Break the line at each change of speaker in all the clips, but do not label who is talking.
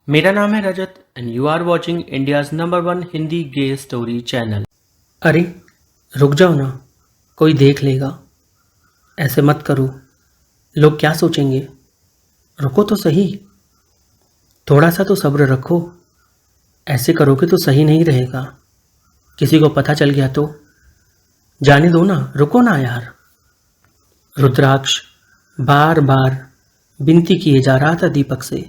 मेरा नाम है Rajat and you are watching India's number 1 Hindi gay story channel.
अरे रुक जाओ ना, कोई देख लेगा। ऐसे मत करो, लोग क्या सोचेंगे। रुको तो सही, थोड़ा सा तो सब्र रखो। ऐसे करोगे तो सही नहीं रहेगा, किसी को पता चल गया तो। जाने दो ना, रुको ना यार। रुद्राक्ष बार बार विनती किए जा रहा था दीपक से,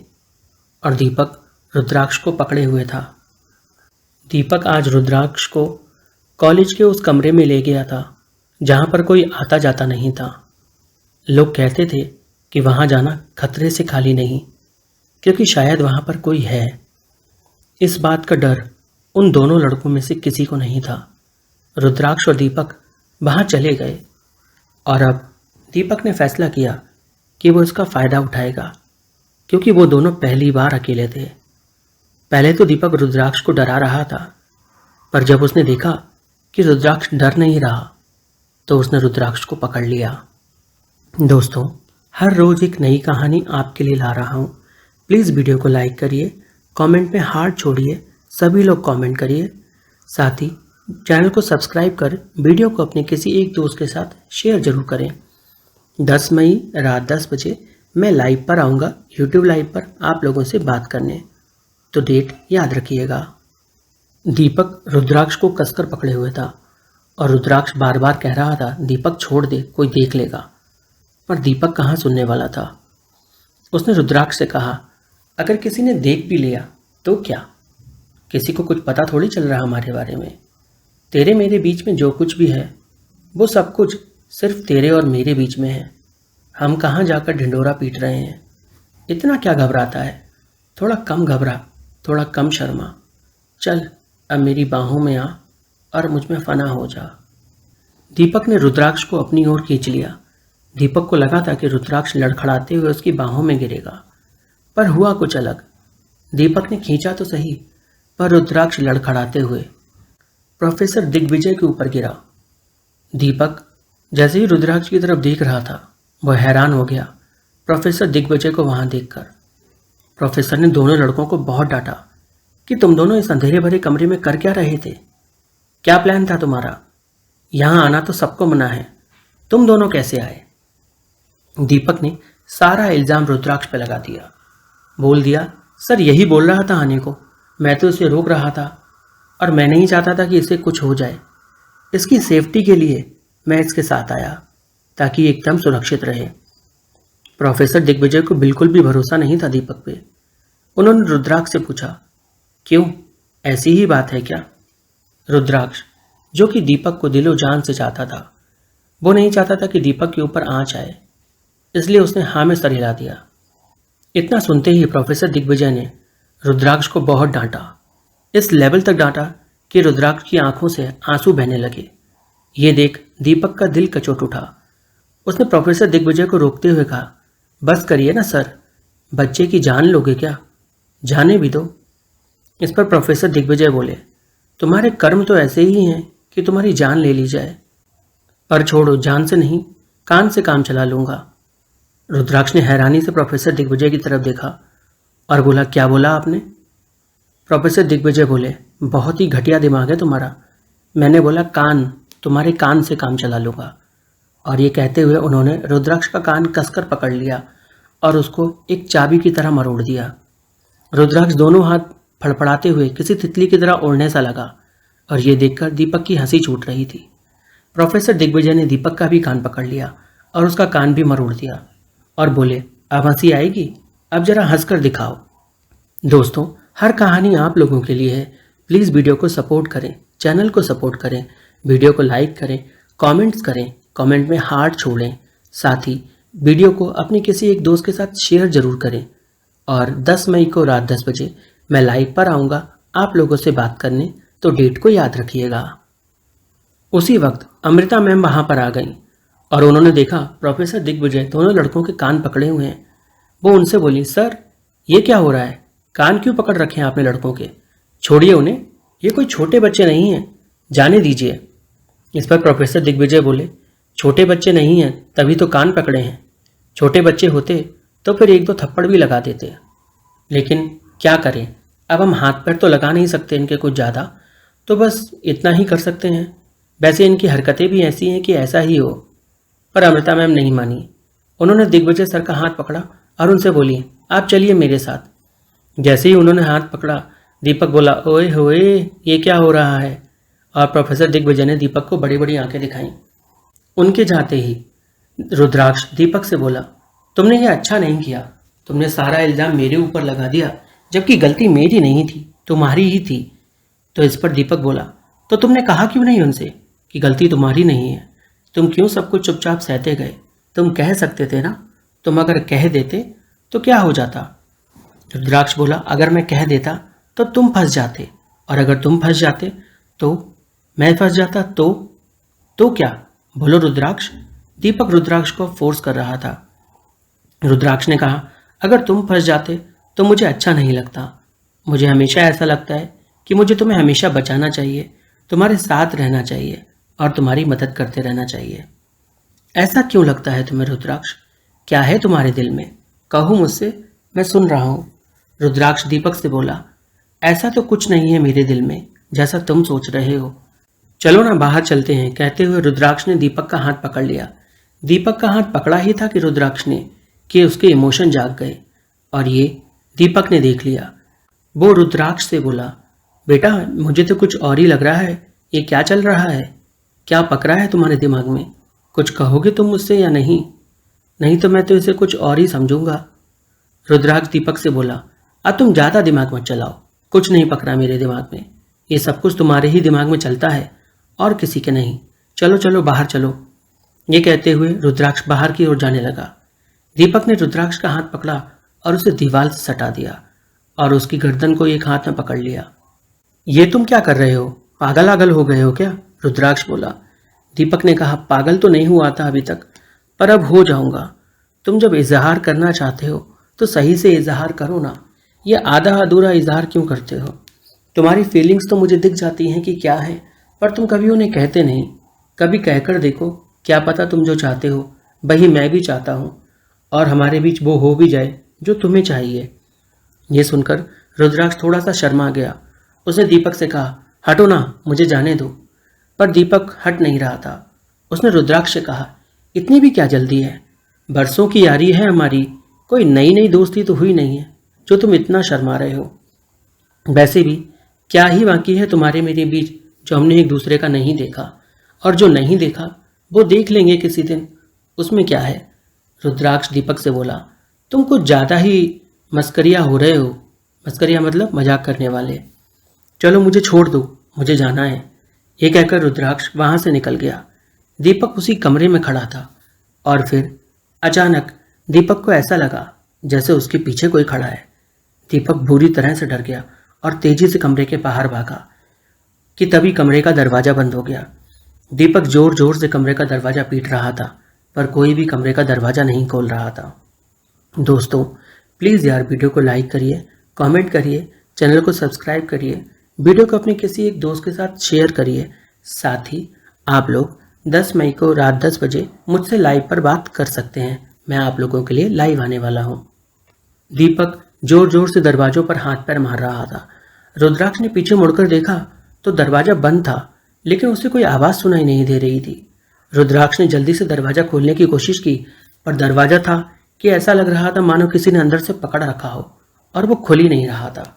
और दीपक रुद्राक्ष को पकड़े हुए था। दीपक आज रुद्राक्ष को कॉलेज के उस कमरे में ले गया था जहां पर कोई आता जाता नहीं था। लोग कहते थे कि वहां जाना खतरे से खाली नहीं, क्योंकि शायद वहां पर कोई है। इस बात का डर उन दोनों लड़कों में से किसी को नहीं था। रुद्राक्ष और दीपक वहां चले गए, और अब दीपक ने फैसला किया कि वो इसका फ़ायदा उठाएगा, क्योंकि वो दोनों पहली बार अकेले थे। पहले तो दीपक रुद्राक्ष को डरा रहा था, पर जब उसने देखा कि रुद्राक्ष डर नहीं रहा तो उसने रुद्राक्ष को पकड़ लिया। दोस्तों, हर रोज़ एक नई कहानी आपके लिए ला रहा हूँ। प्लीज़ वीडियो को लाइक करिए, कमेंट में हार्ट छोड़िए, सभी लोग कमेंट करिए। साथ ही चैनल को सब्सक्राइब कर वीडियो को अपने किसी एक दोस्त के साथ शेयर जरूर करें। 10 मई रात 10 बजे मैं लाइव पर आऊँगा, यूट्यूब लाइव पर आप लोगों से बात करने, तो डेट याद रखिएगा। दीपक रुद्राक्ष को कसकर पकड़े हुए था, और रुद्राक्ष बार बार कह रहा था दीपक छोड़ दे, कोई देख लेगा। पर दीपक कहाँ सुनने वाला था। उसने रुद्राक्ष से कहा, अगर किसी ने देख भी लिया तो क्या, किसी को कुछ पता थोड़ी चल रहा हमारे बारे में। तेरे मेरे बीच में जो कुछ भी है वो सब कुछ सिर्फ तेरे और मेरे बीच में है। हम कहाँ जाकर ढिंढोरा पीट रहे हैं। इतना क्या घबराता है, थोड़ा कम घबरा, थोड़ा कम शर्मा। चल अब मेरी बाहों में आ और मुझ में फना हो जा। दीपक ने रुद्राक्ष को अपनी ओर खींच लिया। दीपक को लगा था कि रुद्राक्ष लड़खड़ाते हुए उसकी बाहों में गिरेगा, पर हुआ कुछ अलग। दीपक ने खींचा तो सही, पर रुद्राक्ष लड़खड़ाते हुए प्रोफेसर दिग्विजय के ऊपर गिरा। दीपक जैसे ही रुद्राक्ष की तरफ देख रहा था, वह हैरान हो गया प्रोफेसर दिग्विजय को वहां देखकर। प्रोफेसर ने दोनों लड़कों को बहुत डांटा कि तुम दोनों इस अंधेरे भरे कमरे में कर क्या रहे थे, क्या प्लान था तुम्हारा। यहां आना तो सबको मना है, तुम दोनों कैसे आए। दीपक ने सारा इल्जाम रुद्राक्ष पर लगा दिया। बोल दिया, सर यही बोल रहा था आने को, मैं तो इसे रोक रहा था, और मैं नहीं चाहता था कि इसे कुछ हो जाए। इसकी सेफ्टी के लिए मैं इसके साथ आया, ताकि एकदम सुरक्षित रहे। प्रोफेसर दिग्विजय को बिल्कुल भी भरोसा नहीं था दीपक पे। उन्होंने रुद्राक्ष से पूछा, क्यों, ऐसी ही बात है क्या। रुद्राक्ष, जो कि दीपक को दिलो जान से चाहता था, वो नहीं चाहता था कि दीपक के ऊपर आंच आए, इसलिए उसने हाँ में सर हिला दिया। इतना सुनते ही प्रोफेसर दिग्विजय ने रुद्राक्ष को बहुत डांटा, इस लेवल तक डांटा कि रुद्राक्ष की आंखों से आंसू बहने लगे। ये देख दीपक का दिल कचोट उठा। उसने प्रोफेसर दिग्विजय को रोकते हुए कहा, बस करिए ना सर, बच्चे की जान लोगे क्या, जाने भी दो। इस पर प्रोफेसर दिग्विजय बोले, तुम्हारे कर्म तो ऐसे ही हैं कि तुम्हारी जान ले ली जाए, पर छोड़ो, जान से नहीं कान से काम चला लूंगा। रुद्राक्ष ने हैरानी से प्रोफेसर दिग्विजय की तरफ देखा और बोला, क्या बोला आपने। प्रोफेसर दिग्विजय बोले, बहुत ही घटिया दिमाग है तुम्हारा। मैंने बोला कान, तुम्हारे कान से काम चला लूंगा। और ये कहते हुए उन्होंने रुद्राक्ष का कान कसकर पकड़ लिया और उसको एक चाबी की तरह मरोड़ दिया। रुद्राक्ष दोनों हाथ फड़फड़ाते हुए किसी तितली की तरह उड़ने सा लगा, और ये देखकर दीपक की हंसी छूट रही थी। प्रोफेसर दिग्विजय ने दीपक का भी कान पकड़ लिया और उसका कान भी मरोड़ दिया, और बोले, अब हंसी आएगी, अब जरा हंसकर दिखाओ। दोस्तों, हर कहानी आप लोगों के लिए है। प्लीज़ वीडियो को सपोर्ट करें, चैनल को सपोर्ट करें, वीडियो को लाइक करें, कमेंट्स करें, कमेंट में हार्ट छोड़ें। साथ ही वीडियो को अपने किसी एक दोस्त के साथ शेयर जरूर करें। और 10 मई को रात 10 बजे मैं लाइव पर आऊँगा आप लोगों से बात करने, तो डेट को याद रखिएगा। उसी वक्त अमृता मैम वहाँ पर आ गईं, और उन्होंने देखा प्रोफेसर दिग्विजय दोनों लड़कों के कान पकड़े हुए हैं। वो उनसे बोली, सर ये क्या हो रहा है, कान क्यों पकड़ रखे हैं आपने लड़कों के, छोड़िए उन्हें, ये कोई छोटे बच्चे नहीं हैं, जाने दीजिए। इस पर प्रोफेसर दिग्विजय बोले, छोटे बच्चे नहीं हैं तभी तो कान पकड़े हैं, छोटे बच्चे होते तो फिर 1-2 थप्पड़ भी लगा देते, लेकिन क्या करें, अब हम हाथ पैर तो लगा नहीं सकते इनके कुछ ज़्यादा, तो बस इतना ही कर सकते हैं। वैसे इनकी हरकतें भी ऐसी हैं कि ऐसा ही हो। पर अमृता मैम नहीं मानी। उन्होंने दिग्विजय सर का हाथ पकड़ा और उनसे बोली, आप चलिए मेरे साथ। जैसे ही उन्होंने हाथ पकड़ा, दीपक बोला, ओए होए, ये क्या हो रहा है। और प्रोफेसर दिग्विजय ने दीपक को बड़ी बड़ी आंखें दिखाईं। उनके जाते ही रुद्राक्ष दीपक से बोला, तुमने ये अच्छा नहीं किया। तुमने सारा इल्ज़ाम मेरे ऊपर लगा दिया, जबकि गलती मेरी नहीं थी, तुम्हारी ही थी। तो इस पर दीपक बोला, तो तुमने कहा क्यों नहीं उनसे कि गलती तुम्हारी नहीं है? तुम क्यों सब कुछ चुपचाप सहते गए? तुम कह सकते थे ना। तुम अगर कह देते तो क्या हो जाता? रुद्राक्ष बोला, अगर मैं कह देता तो तुम फंस जाते, और अगर तुम फंस जाते तो मैं फंस जाता। तो क्या? बोलो रुद्राक्ष। दीपक रुद्राक्ष को फोर्स कर रहा था। रुद्राक्ष ने कहा, अगर तुम फंस जाते तो मुझे अच्छा नहीं लगता। मुझे हमेशा ऐसा लगता है कि मुझे तुम्हें हमेशा बचाना चाहिए, तुम्हारे साथ रहना चाहिए और तुम्हारी मदद करते रहना चाहिए। ऐसा क्यों लगता है तुम्हें रुद्राक्ष? क्या है तुम्हारे दिल में? कहो मुझसे, मैं सुन रहा हूँ। रुद्राक्ष दीपक से बोला, ऐसा तो कुछ नहीं है मेरे दिल में जैसा तुम सोच रहे हो। चलो ना बाहर चलते हैं। कहते हुए रुद्राक्ष ने दीपक का हाथ पकड़ लिया। दीपक का हाथ पकड़ा ही था कि रुद्राक्ष ने कि उसके इमोशन जाग गए, और ये दीपक ने देख लिया। वो रुद्राक्ष से बोला, बेटा मुझे तो कुछ और ही लग रहा है। ये क्या चल रहा है? क्या पकड़ा है तुम्हारे दिमाग में? कुछ कहोगे तुम मुझसे या नहीं? नहीं तो मैं तो इसे कुछ और ही समझूंगा। रुद्राक्ष दीपक से बोला, अब तुम ज़्यादा दिमाग मत चलाओ। कुछ नहीं पकड़ा मेरे दिमाग में। ये सब कुछ तुम्हारे ही दिमाग में चलता है और किसी के नहीं। चलो चलो बाहर चलो। ये कहते हुए रुद्राक्ष बाहर की ओर जाने लगा। दीपक ने रुद्राक्ष का हाथ पकड़ा और उसे दीवार से सटा दिया और उसकी गर्दन को एक हाथ में पकड़ लिया। ये तुम क्या कर रहे हो? पागल आगल हो गए हो क्या? रुद्राक्ष बोला। दीपक ने कहा, पागल तो नहीं हुआ था अभी तक, पर अब हो जाऊंगा। तुम जब इजहार करना चाहते हो तो सही से इजहार करो ना। ये आधा अधूरा इजहार क्यों करते हो? तुम्हारी फीलिंग्स तो मुझे दिख जाती हैं कि क्या है, पर तुम कभी उन्हें कहते नहीं। कभी कहकर देखो, क्या पता तुम जो चाहते हो वही मैं भी चाहता हूँ, और हमारे बीच वो हो भी जाए जो तुम्हें चाहिए। ये सुनकर रुद्राक्ष थोड़ा सा शर्मा गया। उसने दीपक से कहा, हटो ना, मुझे जाने दो। पर दीपक हट नहीं रहा था। उसने रुद्राक्ष से कहा, इतनी भी क्या जल्दी है? बरसों की यारी है हमारी, कोई नई नई दोस्ती तो हुई नहीं है जो तुम इतना शर्मा रहे हो। वैसे भी क्या ही बाकी है तुम्हारे मेरे बीच जो हमने एक दूसरे का नहीं देखा, और जो नहीं देखा वो देख लेंगे किसी दिन, उसमें क्या है? रुद्राक्ष दीपक से बोला, तुम कुछ ज़्यादा ही मस्करिया हो रहे हो। मस्करिया मतलब मजाक करने वाले। चलो मुझे छोड़ दो, मुझे जाना है। ये कहकर रुद्राक्ष वहाँ से निकल गया। दीपक उसी कमरे में खड़ा था, और फिर अचानक दीपक को ऐसा लगा जैसे उसके पीछे कोई खड़ा है। दीपक बुरी तरह से डर गया और तेजी से कमरे के बाहर भागा कि तभी कमरे का दरवाज़ा बंद हो गया। दीपक जोर जोर से कमरे का दरवाज़ा पीट रहा था, पर कोई भी कमरे का दरवाज़ा नहीं खोल रहा था। दोस्तों प्लीज़ यार वीडियो को लाइक करिए, कमेंट करिए, चैनल को सब्सक्राइब करिए, वीडियो को अपने किसी एक दोस्त के साथ शेयर करिए। साथ ही आप लोग 10 मई को रात 10 बजे मुझसे लाइव पर बात कर सकते हैं। मैं आप लोगों के लिए लाइव आने वाला हूँ। दीपक जोर जोर से दरवाजों पर हाथ पैर मार रहा था। रुद्राक्ष ने पीछे मुड़कर देखा तो दरवाजा बंद था, लेकिन उसे कोई आवाज़ सुनाई नहीं दे रही थी। रुद्राक्ष ने जल्दी से दरवाजा खोलने की कोशिश की, पर दरवाजा था कि ऐसा लग रहा था मानो किसी ने अंदर से पकड़ रखा हो, और वो खुल ही नहीं रहा था।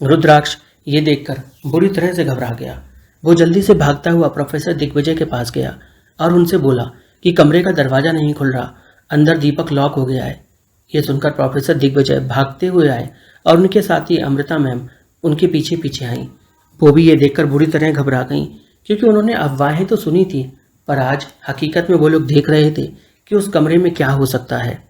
रुद्राक्ष ये देखकर बुरी तरह से घबरा गया। वो जल्दी से भागता हुआ प्रोफेसर दिग्विजय के पास गया और उनसे बोला कि कमरे का दरवाजा नहीं खुल रहा, अंदर दीपक लॉक हो गया है। ये सुनकर प्रोफेसर दिग्विजय भागते हुए आए और उनके साथ ही अमृता मैम उनके पीछे पीछे आई। वो भी ये देखकर बुरी तरह घबरा गईं, क्योंकि उन्होंने अफवाहें तो सुनी थी, पर आज हकीकत में वो लोग देख रहे थे कि उस कमरे में क्या हो सकता है।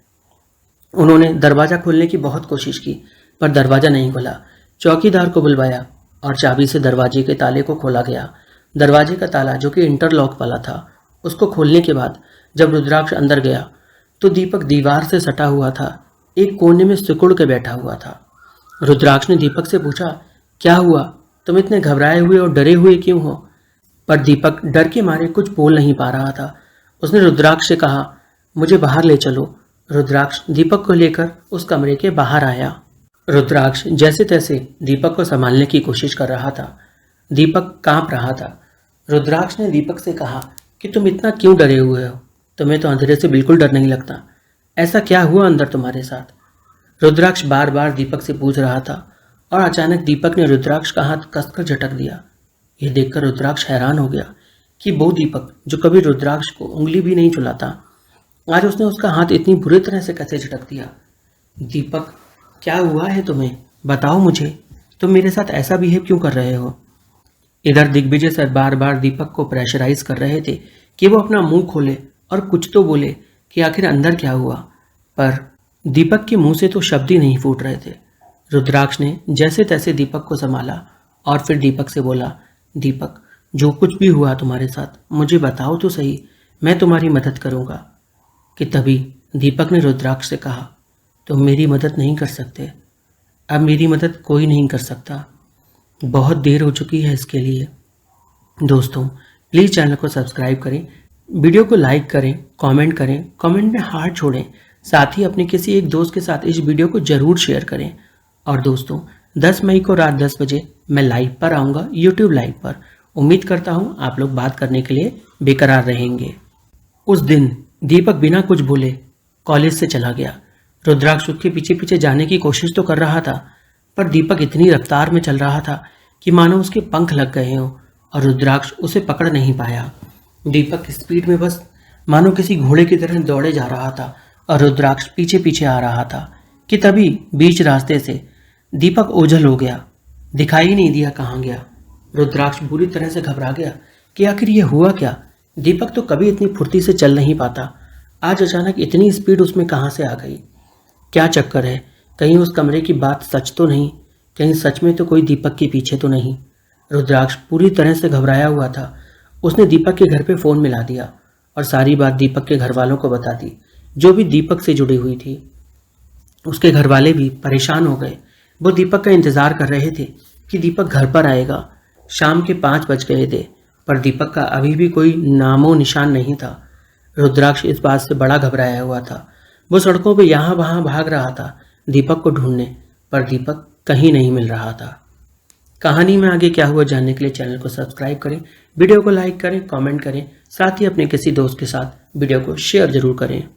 उन्होंने दरवाज़ा खोलने की बहुत कोशिश की, पर दरवाज़ा नहीं खुला। चौकीदार को बुलवाया और चाबी से दरवाजे के ताले को खोला गया। दरवाजे का ताला जो कि इंटरलॉक वाला था, उसको खोलने के बाद जब रुद्राक्ष अंदर गया तो दीपक दीवार से सटा हुआ था, एक कोने में सिकुड़ के बैठा हुआ था। रुद्राक्ष ने दीपक से पूछा, क्या हुआ? तुम इतने घबराए हुए और डरे हुए क्यों हो? पर दीपक डर के मारे कुछ बोल नहीं पा रहा था। उसने रुद्राक्ष से कहा, मुझे बाहर ले चलो। रुद्राक्ष दीपक को लेकर उस कमरे के बाहर आया। रुद्राक्ष जैसे तैसे दीपक को संभालने की कोशिश कर रहा था। दीपक कांप रहा था। रुद्राक्ष ने दीपक से कहा कि तुम इतना क्यों डरे हुए हो? तुम्हें तो अंधेरे से बिल्कुल डर नहीं लगता। ऐसा क्या हुआ अंदर तुम्हारे साथ? रुद्राक्ष बार बार दीपक से पूछ रहा था और अचानक दीपक ने रुद्राक्ष का हाथ कसकर झटक दिया। यह देखकर रुद्राक्ष हैरान हो गया कि वो दीपक जो कभी रुद्राक्ष को उंगली भी नहीं चलाता, आज उसने उसका हाथ इतनी बुरी तरह से कैसे झटक दिया। दीपक, क्या हुआ है तुम्हें? बताओ मुझे, तुम मेरे साथ ऐसा बिहेव क्यों कर रहे हो? इधर दिग्विजय सर बार बार दीपक को प्रेशराइज कर रहे थे कि वो अपना मुंह खोले और कुछ तो बोले कि आखिर अंदर क्या हुआ, पर दीपक के मुंह से तो शब्द ही नहीं फूट रहे थे। रुद्राक्ष ने जैसे तैसे दीपक को संभाला और फिर दीपक से बोला, दीपक, जो कुछ भी हुआ तुम्हारे साथ मुझे बताओ तो सही, मैं तुम्हारी मदद करूंगा। कि तभी दीपक ने रुद्राक्ष से कहा, तुम मेरी मदद नहीं कर सकते। अब मेरी मदद कोई नहीं कर सकता। बहुत देर हो चुकी है इसके लिए। दोस्तों, प्लीज़ चैनल को सब्सक्राइब करें, वीडियो को लाइक करें, कमेंट में हार्ट छोड़ें, साथ ही अपने किसी एक दोस्त के साथ इस वीडियो को जरूर शेयर करें। और दोस्तों, 10 मई को रात 10 बजे मैं लाइव पर आऊँगा, यूट्यूब लाइव पर। उम्मीद करता हूँ आप लोग बात करने के लिए बेकरार रहेंगे। उस दिन दीपक बिना कुछ बोले कॉलेज से चला गया। रुद्राक्ष उसके पीछे पीछे जाने की कोशिश तो कर रहा था, पर दीपक इतनी रफ्तार में चल रहा था कि मानो उसके पंख लग गए हों और रुद्राक्ष उसे पकड़ नहीं पाया। दीपक की स्पीड में बस मानो किसी घोड़े की तरह दौड़े जा रहा था और रुद्राक्ष पीछे पीछे आ रहा था कि तभी बीच रास्ते से दीपक ओझल हो गया। दिखाई ही नहीं दिया कहाँ गया। रुद्राक्ष बुरी तरह से घबरा गया कि आखिर ये हुआ क्या। दीपक तो कभी इतनी फुर्ती से चल नहीं पाता, आज अचानक इतनी स्पीड उसमें कहाँ से आ गई? क्या चक्कर है? कहीं उस कमरे की बात सच तो नहीं? कहीं सच में तो कोई दीपक के पीछे तो नहीं? रुद्राक्ष पूरी तरह से घबराया हुआ था। उसने दीपक के घर पे फ़ोन मिला दिया और सारी बात दीपक के घर वालों को बता दी, जो भी दीपक से जुड़ी हुई थी। उसके घर वाले भी परेशान हो गए। वो दीपक का इंतज़ार कर रहे थे कि दीपक घर पर आएगा। शाम के 5 बज गए थे, पर दीपक का अभी भी कोई नामो निशान नहीं था। रुद्राक्ष इस बात से बड़ा घबराया हुआ था। वो सड़कों पे यहाँ वहाँ भाग रहा था दीपक को ढूंढने, पर दीपक कहीं नहीं मिल रहा था। कहानी में आगे क्या हुआ जानने के लिए चैनल को सब्सक्राइब करें, वीडियो को लाइक करें, कमेंट करें, साथ ही अपने किसी दोस्त के साथ वीडियो को शेयर जरूर करें।